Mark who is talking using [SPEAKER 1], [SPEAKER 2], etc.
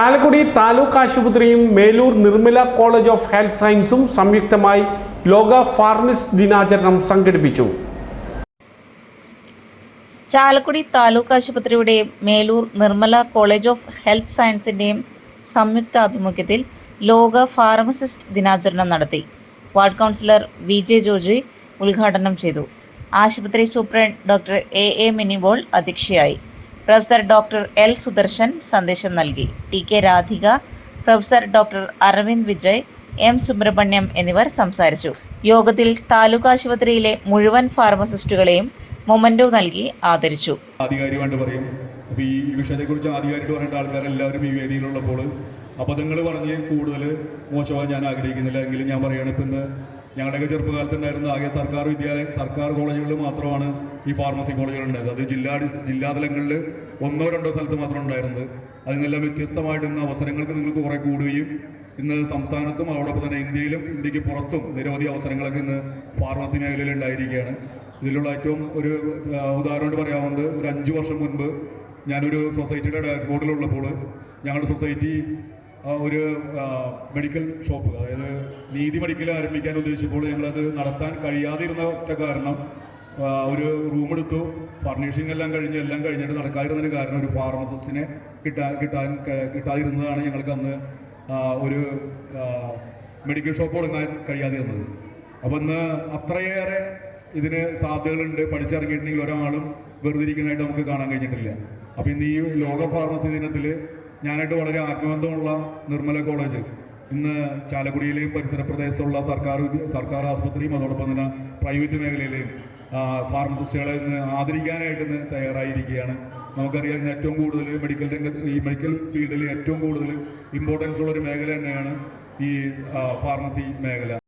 [SPEAKER 1] ചാലക്കുടി താലൂക്ക് ആശുപത്രിയും Melur Nirmala college of health സയൻസും സംയുക്തമായി ലോക ഫാർമസിസ്റ്റ് ദിനാചരണം സംഘടിപ്പിച്ചു.
[SPEAKER 2] ചാലക്കുടി താലൂക്ക് ആശുപത്രിയുടെയും Melur Nirmala college of health സയൻസിൻ്റെയും സംയുക്ത ആഭിമുഖ്യത്തിൽ ലോക ഫാർമസിസ്റ്റ് ദിനാചരണം നടത്തി. Ward councillor വി.ജെ. ജോർജ് ഉദ്ഘാടനം ചെയ്തു. ആശുപത്രി സൂപ്രണ്ട് ഡോക്ടർ എ മിനിബോൾ അധ്യക്ഷയായി. പ്രൊഫസർ ഡോക്ടർ എൽ സുദർശൻ സന്ദേശം നൽകി. T K. Radhika, professor doctor Aravind Vijay, M Subrahmanyam എന്നിവർ സംസാരിച്ചു. യോഗത്തിൽ താലൂക്ക് ആശുപത്രിയിലെ മുഴുവൻ ഫാർമസിസ്റ്റുകളെയും മൊമന്റോ നൽകി ആദരിച്ചു.
[SPEAKER 3] ആധികാരികമായിട്ട് പറയും. അപ്പോൾ ഈ വിഷയത്തെക്കുറിച്ച് ആധികാരികമായിട്ട് പറയേണ്ട ആൾക്കാരെല്ലാവരും ഈ വേദിയിലുള്ളപ്പോൾ അബദ്ധങ്ങൾ പറഞ്ഞ് കൂടുതൽ മോശമാകാൻ ഞാൻ ആഗ്രഹിക്കുന്നില്ല. എങ്കിലും ഞാൻ പറയുകയാണ്, ഇപ്പം ഇന്ന് ഞങ്ങളുടെയൊക്കെ ചെറുപ്പകാലത്തുണ്ടായിരുന്ന ആകെ സർക്കാർ കോളേജുകളിൽ മാത്രമാണ് ഈ ഫാർമസി കോളേജുകൾ ഉണ്ടായത്. അത് ജില്ലാതലങ്ങളിൽ 1-2 സ്ഥലത്ത് മാത്രം ഉണ്ടായിരുന്നത്. അതിൽ നിന്നെല്ലാം വ്യത്യസ്തമായിട്ട് ഇന്ന് അവസരങ്ങൾക്ക് നിങ്ങൾക്ക് കുറേ കൂടുകയും ഇന്ന് സംസ്ഥാനത്തും അതോടൊപ്പം തന്നെ ഇന്ത്യക്ക് പുറത്തും നിരവധി അവസരങ്ങളൊക്കെ ഇന്ന് ഫാർമസി മേഖലയിൽ ഉണ്ടായിരിക്കുകയാണ്. ഇതിലുള്ള ഏറ്റവും ഒരു ഉദാഹരണം പറയാവുന്നത്, ഒരു 5 വർഷം മുൻപ് ഞാനൊരു സൊസൈറ്റിയുടെ ബോർഡിലുള്ളപ്പോൾ ഞങ്ങളുടെ സൊസൈറ്റി ഒരു മെഡിക്കൽ ഷോപ്പ്, അതായത് നീതി മെഡിക്കൽ ആരംഭിക്കാൻ ഉദ്ദേശിച്ചപ്പോൾ ഞങ്ങളത് നടത്താൻ കഴിയാതിരുന്ന ഒറ്റ കാരണം, ഒരു റൂം എടുത്തു, ഫർണിഷിംഗ് എല്ലാം കഴിഞ്ഞിട്ട് നടക്കാതിരുന്നതിന് കാരണം ഒരു ഫാർമസിസ്റ്റിനെ കിട്ടാതിരുന്നതാണ് ഞങ്ങൾക്ക് അന്ന് ഒരു മെഡിക്കൽ ഷോപ്പ് തുടങ്ങാൻ കഴിയാതിരുന്നത്. അപ്പം ഇന്ന് അത്രയേറെ ഇതിന് സാധ്യതകളുണ്ട്. പഠിച്ചിറങ്ങിയിട്ടുണ്ടെങ്കിൽ ഒരാളും വെറുതെ ഇരിക്കാനായിട്ട് നമുക്ക് കാണാൻ കഴിഞ്ഞിട്ടില്ല. അപ്പം ഇന്ന് ഈ ലോക ഫാർമസി ദിനത്തിൽ ഞാനായിട്ട് വളരെ ആത്മബന്ധമുള്ള നിർമ്മല കോളേജ് ഇന്ന് ചാലക്കുടിയിലെയും പരിസര പ്രദേശത്തുള്ള സർക്കാർ ആശുപത്രിയും അതോടൊപ്പം തന്നെ പ്രൈവറ്റ് മേഖലയിലെയും ഫാർമസിസ്റ്റുകളെ ഇന്ന് ആദരിക്കാനായിട്ട് ഇന്ന് തയ്യാറായിരിക്കുകയാണ്. നമുക്കറിയാം, ഇന്ന് ഏറ്റവും കൂടുതൽ മെഡിക്കൽ ഫീൽഡിൽ ഏറ്റവും കൂടുതൽ ഇമ്പോർട്ടൻസ് ഉള്ളൊരു മേഖല തന്നെയാണ് ഈ ഫാർമസി മേഖല.